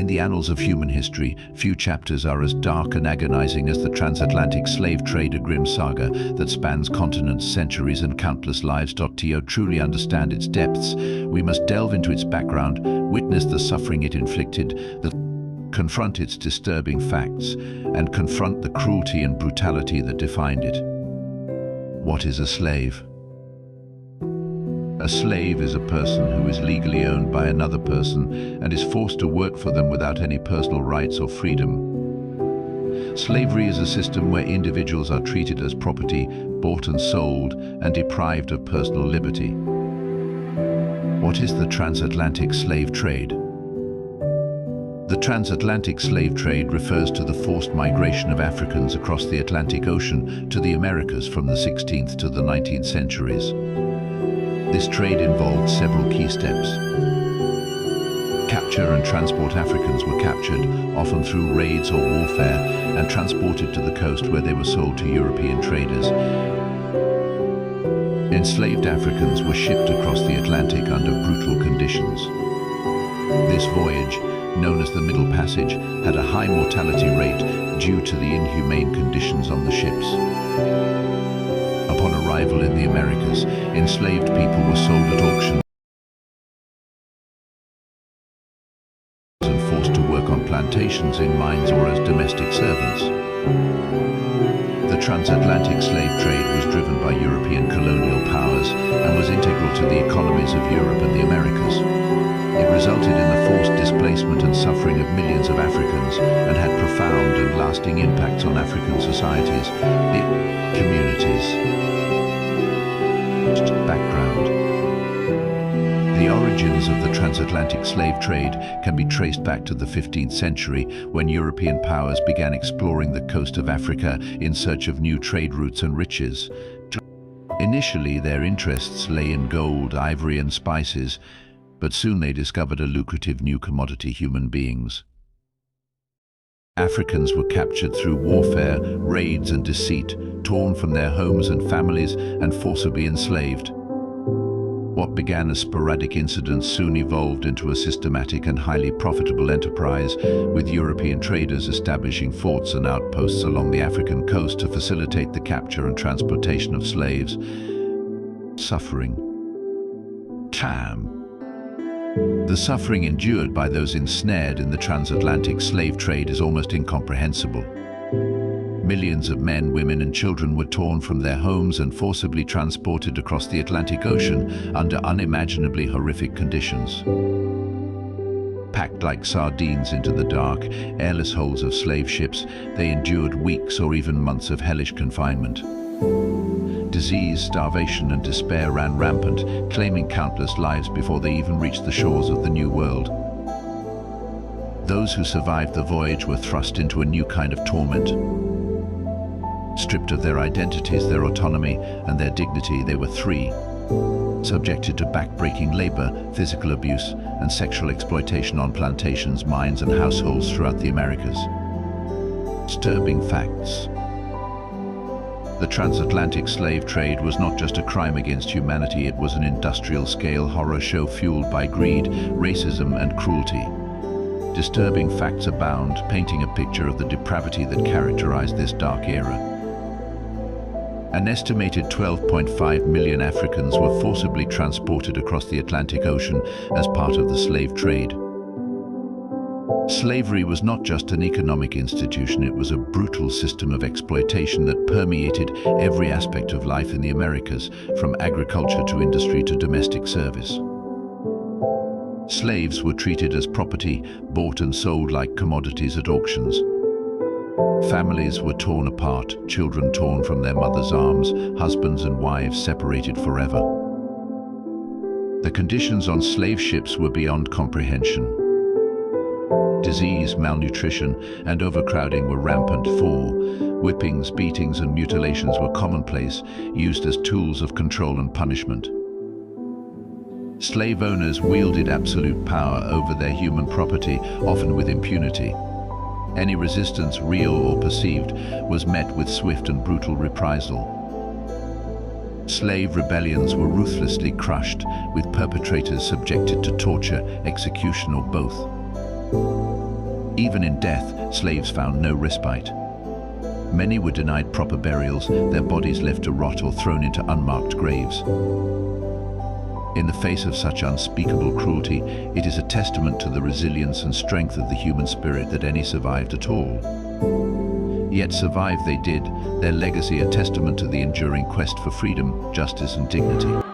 the annals of human history, few chapters are as dark and agonizing as the transatlantic slave trade, a grim saga that spans continents, centuries, and countless lives. To truly understand its depths, we must delve into its background, witness the suffering it inflicted, confront its disturbing facts, and confront the cruelty and brutality that defined it. What is a slave? A slave is a person who is legally owned by another person and is forced to work for them without any personal rights or freedom. Slavery is a system where individuals are treated as property, bought and sold, and deprived of personal liberty. What is the transatlantic slave trade? The transatlantic slave trade refers to the forced migration of Africans across the Atlantic Ocean to the Americas from the 16th to the 19th centuries. This trade involved several key steps. Capture and transport. Africans were captured, often through raids or warfare, and transported to the coast where they were sold to European traders. Enslaved Africans were shipped across the Atlantic under brutal conditions. This voyage, known as the Middle Passage, had a high mortality rate due to the inhumane conditions on the ships. Upon arrival in the Americas, enslaved people were sold at auction and forced to work on plantations, in mines, or as domestic servants. The transatlantic slave trade was driven by European colonial powers and was integral to the economies of Europe and the Americas. It resulted in the forced displacement and suffering of millions of Africans and had profound and lasting impacts on African societies, communities. Background. The origins of the transatlantic slave trade can be traced back to the 15th century, when European powers began exploring the coast of Africa in search of new trade routes and riches. Initially, their interests lay in gold, ivory, and spices, but soon they discovered a lucrative new commodity: human beings. Africans were captured through warfare, raids, and deceit, torn from their homes and families, and forcibly enslaved. What began as sporadic incidents soon evolved into a systematic and highly profitable enterprise, with European traders establishing forts and outposts along the African coast to facilitate the capture and transportation of slaves. Suffering. The suffering endured by those ensnared in the transatlantic slave trade is almost incomprehensible. Millions of men, women, and children were torn from their homes and forcibly transported across the Atlantic Ocean under unimaginably horrific conditions. Packed like sardines into the dark, airless holds of slave ships, they endured weeks or even months of hellish confinement. Disease, starvation, and despair ran rampant, claiming countless lives before they even reached the shores of the New World. Those who survived the voyage were thrust into a new kind of torment. Stripped of their identities, their autonomy, and their dignity, they were free, subjected to back-breaking labor, physical abuse, and sexual exploitation on plantations, mines, and households throughout the Americas. Disturbing facts. The transatlantic slave trade was not just a crime against humanity, it was an industrial-scale horror show fueled by greed, racism, and cruelty. Disturbing facts abound, painting a picture of the depravity that characterized this dark era. An estimated 12.5 million Africans were forcibly transported across the Atlantic Ocean as part of the slave trade. Slavery was not just an economic institution, it was a brutal system of exploitation that permeated every aspect of life in the Americas, from agriculture to industry to domestic service. Slaves were treated as property, bought and sold like commodities at auctions. Families were torn apart, children torn from their mothers' arms, husbands and wives separated forever. The conditions on slave ships were beyond comprehension. Disease, malnutrition, and overcrowding were rampant. Whippings, beatings, and mutilations were commonplace, used as tools of control and punishment. Slave owners wielded absolute power over their human property, often with impunity. Any resistance, real or perceived, was met with swift and brutal reprisal. Slave rebellions were ruthlessly crushed, with perpetrators subjected to torture, execution, or both. Even in death, slaves found no respite. Many were denied proper burials, their bodies left to rot or thrown into unmarked graves. In the face of such unspeakable cruelty, it is a testament to the resilience and strength of the human spirit that any survived at all. Yet survive they did, their legacy a testament to the enduring quest for freedom, justice and dignity.